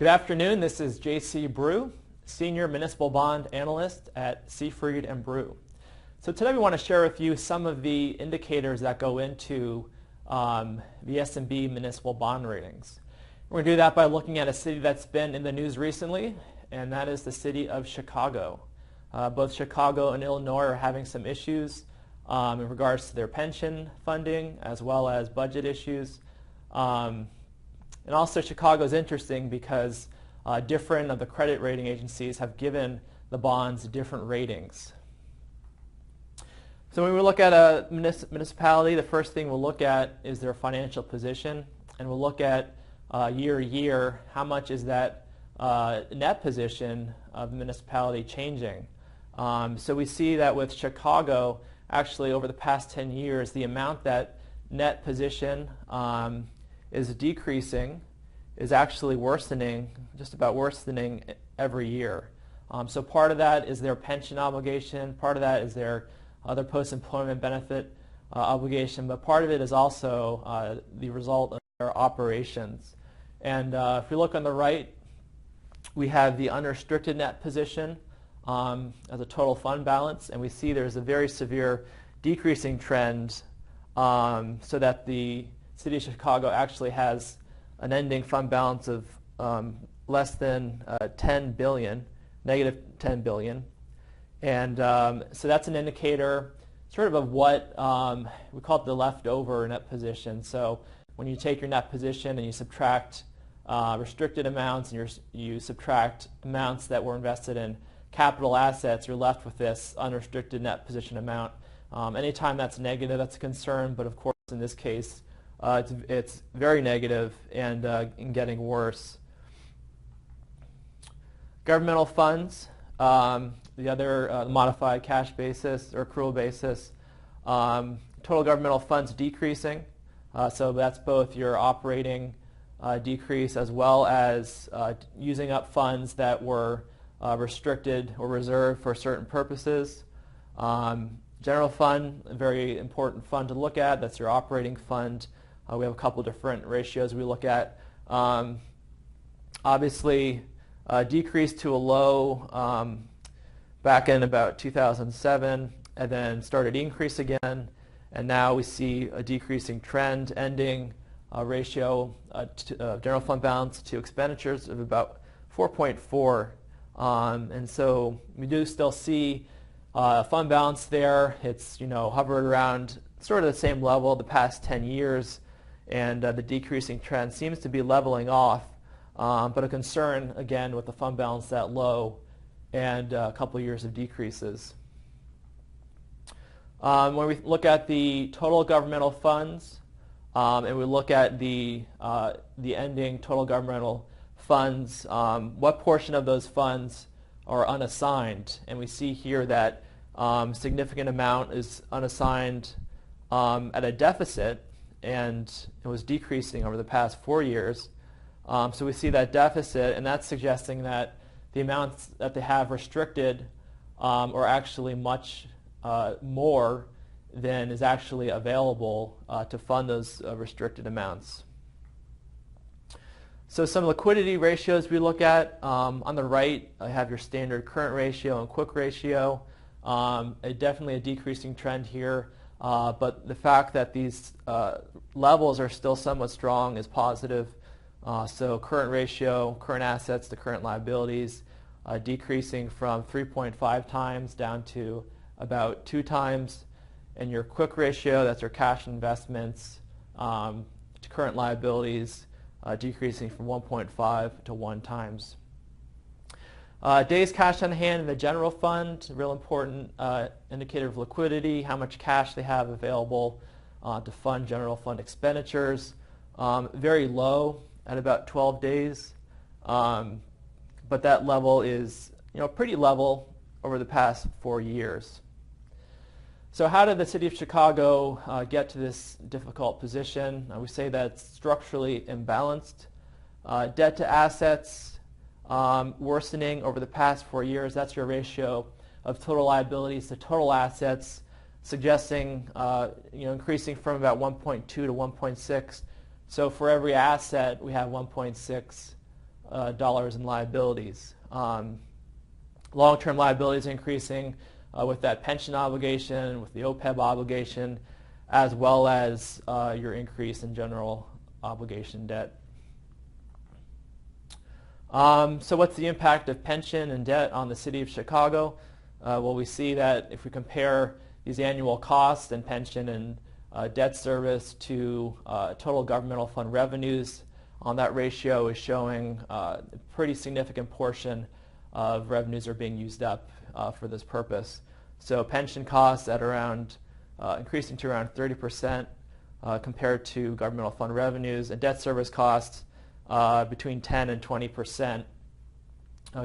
Good afternoon. This is J.C. Brew, Senior Municipal Bond Analyst at Seafried and Brew. So today we want to share with you some of the indicators that go into the S&B municipal bond ratings. We're going to do that by looking at a city that's been in the news recently, and that is the city of Chicago. Both Chicago and Illinois are having some issues in regards to their pension funding as well as budget issues. And also Chicago is interesting because different of the credit rating agencies have given the bonds different ratings. So when we look at a municipality, the first thing we'll look at is their financial position, and we'll look at year to year, how much is that net position of the municipality changing. So we see that with Chicago, actually over the past 10 years, the amount that net position is decreasing is actually worsening, just about worsening every year. So part of that is their pension obligation, part of that is their other post-employment benefit obligation, but part of it is also the result of their operations. And if we look on the right, we have the unrestricted net position as a total fund balance, and we see there's a very severe decreasing trend so that the City of Chicago actually has an ending fund balance of less than 10 billion, negative 10 billion. And so that's an indicator sort of what we call it the leftover net position. So when you take your net position and you subtract restricted amounts and you subtract amounts that were invested in capital assets, you're left with this unrestricted net position amount. Anytime that's negative, that's a concern, but of course in this case, it's very negative and getting worse. Governmental funds, the other modified cash basis or accrual basis, total governmental funds decreasing. So that's both your operating decrease as well as using up funds that were restricted or reserved for certain purposes. General fund, a very important fund to look at. That's your operating fund. We have a couple different ratios we look at. Obviously, decreased to a low back in about 2007, and then started to increase again. And now we see a decreasing trend, ending ratio general fund balance to expenditures of about 4.4. And so we do still see fund balance there. It's hovered around sort of the same level the past 10 years, and the decreasing trend seems to be leveling off. But a concern again with the fund balance that low and a couple of years of decreases. When we look at the total governmental funds and we look at the ending total governmental funds, what portion of those funds are unassigned? And we see here that significant amount is unassigned at a deficit, and it was decreasing over the past 4 years. So we see that deficit, and that's suggesting that the amounts that they have restricted are actually much more than is actually available to fund those restricted amounts. So some liquidity ratios we look at. On the right, I have your standard current ratio and quick ratio. Definitely a decreasing trend here, but the fact that these levels are still somewhat strong is positive. So current ratio, current assets to current liabilities, decreasing from 3.5 times down to about 2 times. And your quick ratio, that's your cash investments to current liabilities, decreasing from 1.5 to 1 times. Days cash on hand in the general fund, a real important indicator of liquidity, how much cash they have available to fund general fund expenditures. Very low at about 12 days, but that level is pretty level over the past 4 years. So how did the City of Chicago get to this difficult position? We say that it's structurally imbalanced. Debt to assets worsening over the past 4 years. That's your ratio of total liabilities to total assets, suggesting increasing from about 1.2 to 1.6. So for every asset, we have 1.6 dollars in liabilities. Long-term liabilities increasing with that pension obligation, with the OPEB obligation, as well as your increase in general obligation debt. So what's the impact of pension and debt on the city of Chicago? Well, we see that if we compare these annual costs and pension and debt service to total governmental fund revenues, that ratio is showing a pretty significant portion of revenues are being used up for this purpose. So pension costs at around increasing to around 30% compared to governmental fund revenues, and debt service costs between 10 and 20%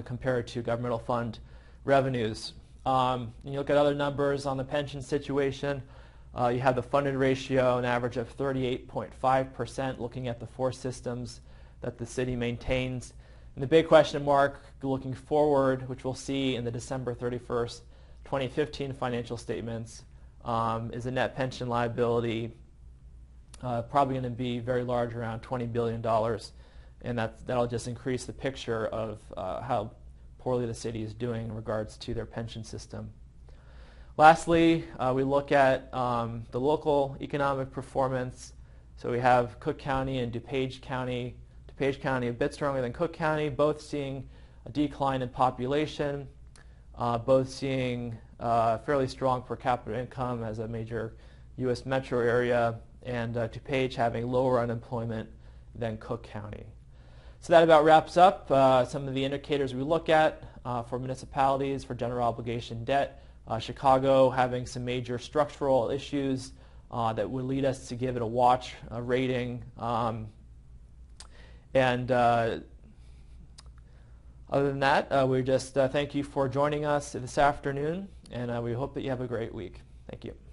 compared to governmental fund revenues. You look at other numbers on the pension situation. You have the funded ratio, an average of 38.5%, looking at the four systems that the city maintains. And the big question mark looking forward, which we'll see in the December 31st, 2015 financial statements, is the net pension liability probably going to be very large, around $20 billion. And that'll just increase the picture of how poorly the city is doing in regards to their pension system. Lastly, we look at the local economic performance. So we have Cook County and DuPage County. DuPage County a bit stronger than Cook County, both seeing a decline in population, both seeing fairly strong per capita income as a major U.S. metro area, and DuPage having lower unemployment than Cook County. So that about wraps up some of the indicators we look at for municipalities for general obligation debt. Chicago having some major structural issues that would lead us to give it a watch rating. Other than that, we just thank you for joining us this afternoon, and we hope that you have a great week. Thank you.